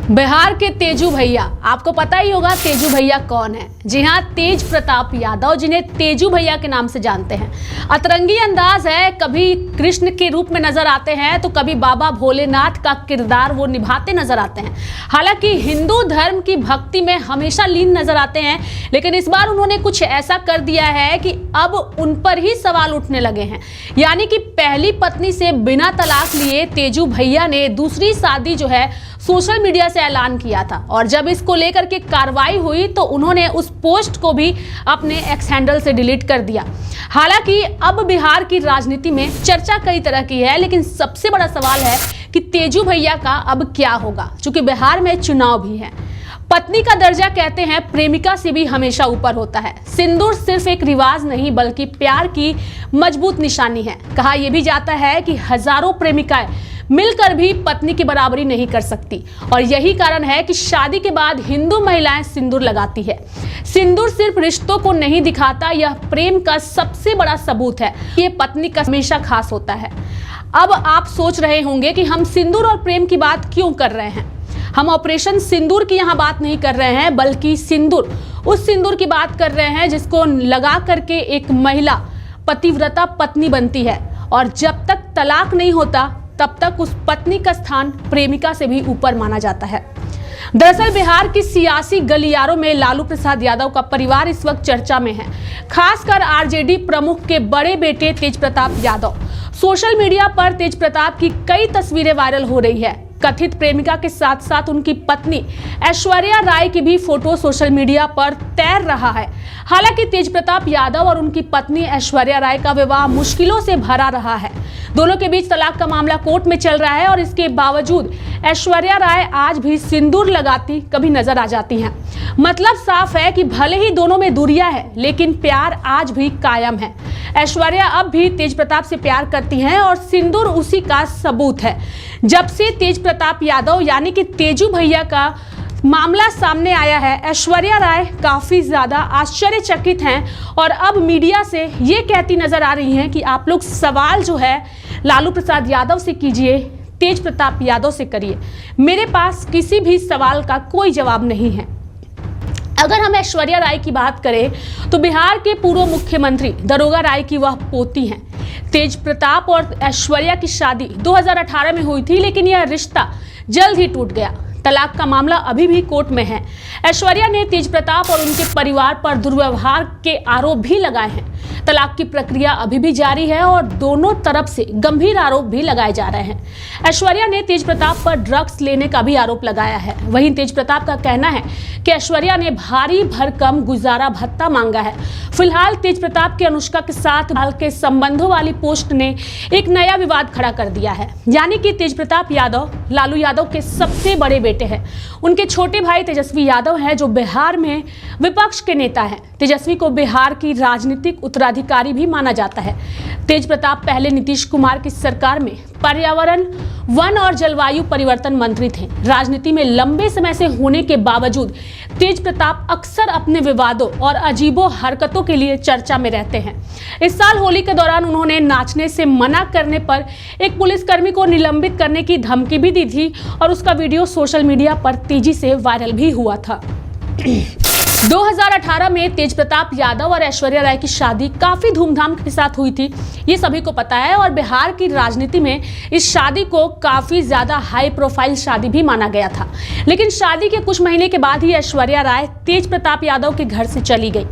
बिहार के तेजू भैया, आपको पता ही होगा तेजू भैया कौन है। जी हाँ, तेज प्रताप यादव, जिन्हें तेजू भैया के नाम से जानते हैं। अतरंगी अंदाज है, कभी कृष्ण के रूप में नजर आते हैं तो कभी बाबा भोलेनाथ का किरदार वो निभाते नजर आते हैं। हालांकि हिंदू धर्म की भक्ति में हमेशा लीन नजर आते हैं, लेकिन इस बार उन्होंने कुछ ऐसा कर दिया है कि अब उन पर ही सवाल उठने लगे हैं। यानी कि पहली पत्नी से बिना तलाक लिए तेजू भैया ने दूसरी शादी जो है सोशल मीडिया से ऐलान किया था, और जब इसको लेकर के कार्रवाई हुई तो उन्होंने उस पोस्ट को भी अपने एक्स हैंडल से डिलीट कर दिया। हालांकि अब बिहार की राजनीति में चर्चा कई तरह की है, लेकिन सबसे बड़ा सवाल है कि तेजू भैया का अब क्या होगा, क्योंकि बिहार में चुनाव भी है। पत्नी का दर्जा कहते हैं प्रेमिका से भी हमेशा ऊपर होता है। सिंदूर सिर्फ एक रिवाज नहीं बल्कि प्यार की मजबूत निशानी है। कहा यह भी जाता है कि हजारों प्रेमिकाएं मिलकर भी पत्नी की बराबरी नहीं कर सकती, और यही कारण है कि शादी के बाद हिंदू महिलाएं सिंदूर लगाती है। सिंदूर सिर्फ रिश्तों को नहीं दिखाता, यह प्रेम का सबसे बड़ा सबूत है। ये पत्नी का हमेशा खास होता है। अब आप सोच रहे होंगे कि हम सिंदूर और प्रेम की बात क्यों कर रहे हैं। हम ऑपरेशन सिंदूर की यहाँ बात नहीं कर रहे हैं, बल्कि सिंदूर, उस सिंदूर की बात कर रहे हैं जिसको लगा करके एक महिला पतिव्रता पत्नी बनती है, और जब तक तलाक नहीं होता तब तक उस पत्नी का स्थान प्रेमिका से भी ऊपर माना जाता है। दरअसल बिहार की सियासी गलियारों में लालू प्रसाद यादव का परिवार इस वक्त चर्चा में है, खासकर आरजेडी प्रमुख के बड़े बेटे तेज प्रताप यादव। सोशल मीडिया पर तेज प्रताप की कई तस्वीरें वायरल हो रही है। कथित प्रेमिका के साथ साथ उनकी पत्नी ऐश्वर्या राय की भी फोटो सोशल मीडिया पर तैर रहा है। हालांकि तेज प्रताप यादव और उनकी पत्नी ऐश्वर्या राय का विवाह मुश्किलों से भरा रहा है। दोनों के बीच तलाक का मामला कोर्ट में चल रहा है, और इसके बावजूद ऐश्वर्या राय आज भी सिंदूर लगाती कभी नजर आ जाती हैं। मतलब साफ है कि भले ही दोनों में दूरियां है, लेकिन प्यार आज भी कायम है। ऐश्वर्या अब भी तेज प्रताप से प्यार करती हैं, और सिंदूर उसी का सबूत है। जब से तेज प्रताप यादव यानी कि तेजू भैया का मामला सामने आया है, ऐश्वर्या राय काफी ज्यादा आश्चर्यचकित हैं, और अब मीडिया से ये कहती नजर आ रही हैं कि आप लोग सवाल जो है लालू प्रसाद यादव से कीजिए, तेज प्रताप यादव से करिए, मेरे पास किसी भी सवाल का कोई जवाब नहीं है। अगर हम ऐश्वर्या राय की बात करें तो बिहार के पूर्व मुख्यमंत्री दारोगा राय की वह पोती हैं। तेज प्रताप और ऐश्वर्या की शादी 2018 में हुई थी, लेकिन यह रिश्ता जल्द ही टूट गया। तलाक का मामला अभी भी कोर्ट में है। ऐश्वर्या ने तेज प्रताप और उनके परिवार पर दुर्व्यवहार के आरोप भी लगाए हैं। तलाक की प्रक्रिया अभी भी जारी है और दोनों तरफ से गंभीर आरोप भी लगाए जा रहे हैं। ऐश्वर्या ने तेज प्रताप पर ड्रग्स लेने का भी आरोप लगाया है। वहीं तेज प्रताप का कहना है कि ऐश्वर्या ने भारी भरकम गुजारा भत्ता मांगा है। फिलहाल तेज प्रताप के अनुष्का के साथ हाल के संबंधों वाली पोस्ट ने एक नया विवाद खड़ा कर दिया है। यानी कि तेज प्रताप यादव लालू यादव के सबसे बड़े बेटे हैं। उनके छोटे भाई तेजस्वी यादव हैं, जो बिहार में विपक्ष के नेता हैं। तेजस्वी को बिहार की राजनीतिक उत्तराधिकारी भी माना जाता है। तेज प्रताप पहले नीतीश कुमार की सरकार में पर्यावरण, वन और जलवायु परिवर्तन मंत्री थे। राजनीति में लंबे समय से होने के बावजूद तेज प्रताप अक्सर अपने विवादों और अजीबो हरकतों के लिए चर्चा में रहते हैं। इस साल होली के दौरान उन्होंने नाचने से मना करने पर एक पुलिसकर्मी को निलंबित करने की धमकी भी दी थी, और उसका वीडियो सोशल मीडिया पर तेजी से वायरल भी हुआ था। 2018 में तेज प्रताप यादव और ऐश्वर्या राय की शादी काफी धूमधाम के साथ हुई थी, ये सभी को पता है, और बिहार की राजनीति में इस शादी को काफी ज्यादा हाई प्रोफाइल शादी भी माना गया था। लेकिन शादी के कुछ महीने के बाद ही ऐश्वर्या राय तेज प्रताप यादव के घर से चली गई।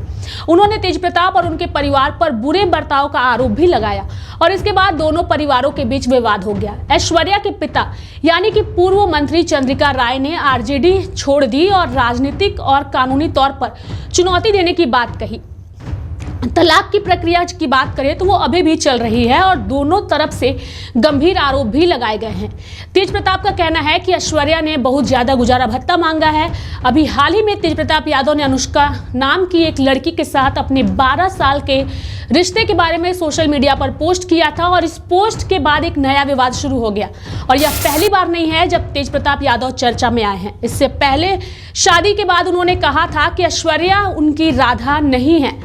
उन्होंने तेज प्रताप और उनके परिवार पर बुरे बर्ताव का आरोप भी लगाया, और इसके बाद दोनों परिवारों के बीच विवाद हो गया। ऐश्वर्या के पिता यानी कि पूर्व मंत्री चंद्रिका राय ने आरजेडी छोड़ दी और राजनीतिक और कानूनी तौर पर चुनौती देने की बात कही। तलाक की प्रक्रिया की बात करें तो वो अभी भी चल रही है, और दोनों तरफ से गंभीर आरोप भी लगाए गए हैं। तेज प्रताप का कहना है कि ऐश्वर्या ने बहुत ज्यादा गुजारा भत्ता मांगा है। अभी हाल ही में तेज प्रताप यादव ने अनुष्का नाम की एक लड़की के साथ अपने 12 साल के रिश्ते के बारे में सोशल मीडिया पर पोस्ट किया था, और इस पोस्ट के बाद एक नया विवाद शुरू हो गया। और यह पहली बार नहीं है जब तेज प्रताप यादव चर्चा में आए हैं। इससे पहले शादी के बाद उन्होंने कहा था कि ऐश्वर्या उनकी राधा नहीं है।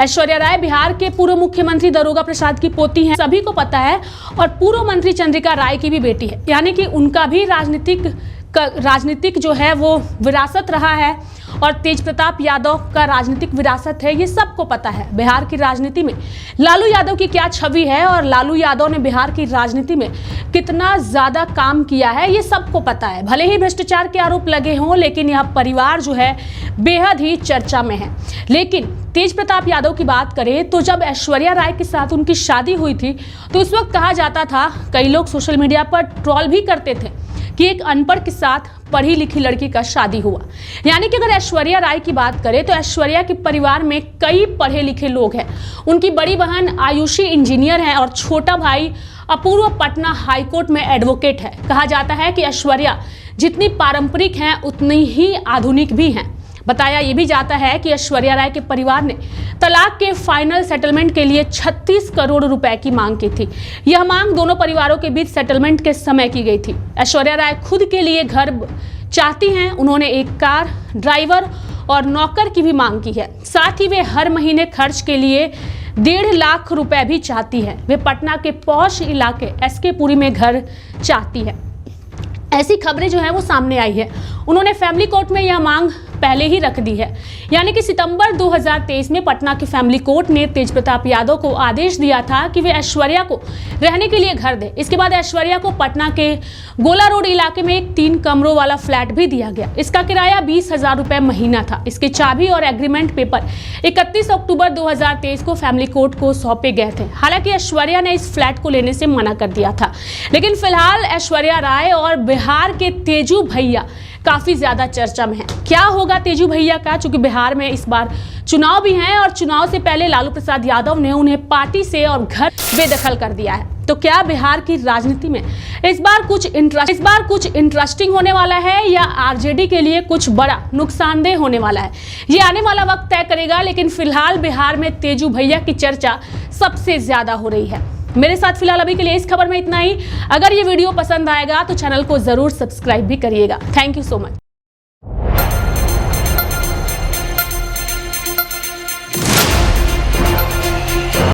ऐश्वर्या राय बिहार के पूर्व मुख्यमंत्री दारोगा प्रसाद की पोती हैं, सभी को पता है, और पूर्व मंत्री चंद्रिका राय की भी बेटी है। यानी कि उनका भी राजनीतिक राजनीतिक जो है वो विरासत रहा है और तेज प्रताप यादव का राजनीतिक विरासत है, ये सबको पता है। बिहार की राजनीति में लालू यादव की क्या छवि है और लालू यादव ने बिहार की राजनीति में कितना ज्यादा काम किया है, ये सबको पता है। भले ही भ्रष्टाचार के आरोप लगे हों, लेकिन यह परिवार जो है बेहद ही चर्चा में है। लेकिन तेज प्रताप यादव की बात करें तो जब ऐश्वर्या राय के साथ उनकी शादी हुई थी तो उस वक्त कहा जाता था, कई लोग सोशल मीडिया पर ट्रोल भी करते थे कि एक अनपढ़ के साथ पढ़ी लिखी लड़की का शादी हुआ। यानी कि अगर ऐश्वर्या राय की बात करें तो ऐश्वर्या के परिवार में कई पढ़े लिखे लोग हैं। उनकी बड़ी बहन आयुषी इंजीनियर है और छोटा भाई अपूर्व पटना हाईकोर्ट में एडवोकेट है। कहा जाता है कि ऐश्वर्या जितनी पारंपरिक हैं उतनी ही आधुनिक भी हैं। बताया यह भी जाता है कि ऐश्वर्या राय के परिवार ने तलाक के फाइनल सेटलमेंट के लिए 36 करोड़ रुपए की मांग की थी। यह मांग दोनों परिवारों के बीच सेटलमेंट के समय की गई थी। ऐश्वर्या राय खुद के लिए घर चाहती हैं। उन्होंने एक कार, ड्राइवर और नौकर की भी मांग की है। साथ ही वे हर महीने खर्च के लिए 1.5 लाख रुपए भी चाहती है। वे पटना के पॉश इलाके SK पुरी में घर चाहती है। ऐसी खबरें जो है वो सामने आई है। उन्होंने फैमिली कोर्ट में यह मांग पहले ही रख दी है। यानी कि सितंबर 2023 में पटना की फैमिली कोर्ट ने तेज प्रताप यादव को आदेश दिया था कि वे ऐश्वर्या को रहने के लिए घर दे। इसके बाद ऐश्वर्या को पटना के गोला रोड इलाके में एक 3 कमरों वाला फ्लैट भी दिया गया। इसका किराया 20,000 रुपए महीना था। इसके चाबी और एग्रीमेंट पेपर 31 अक्टूबर 2023 को फैमिली कोर्ट को सौंपे गए थे। हालांकि ऐश्वर्या ने इस फ्लैट को लेने से मना कर दिया था। लेकिन फिलहाल ऐश्वर्या राय और बिहार के तेजू भैया काफी ज्यादा चर्चा में है। क्या होगा तेजू भैया का, चूंकि बिहार में इस बार चुनाव भी हैं और चुनाव से पहले लालू प्रसाद यादव ने उन्हें पार्टी से और घर बेदखल कर दिया है। तो क्या बिहार की राजनीति में इस बार कुछ इंटरेस्टिंग होने वाला है या आरजेडी के लिए कुछ बड़ा नुकसानदेह होने वाला है, ये आने वाला वक्त तय करेगा। लेकिन फिलहाल बिहार में तेजू भैया की चर्चा सबसे ज्यादा हो रही है। मेरे साथ फिलहाल अभी के लिए इस खबर में इतना ही। अगर ये वीडियो पसंद आएगा तो चैनल को जरूर सब्सक्राइब भी करिएगा। Thank you so much.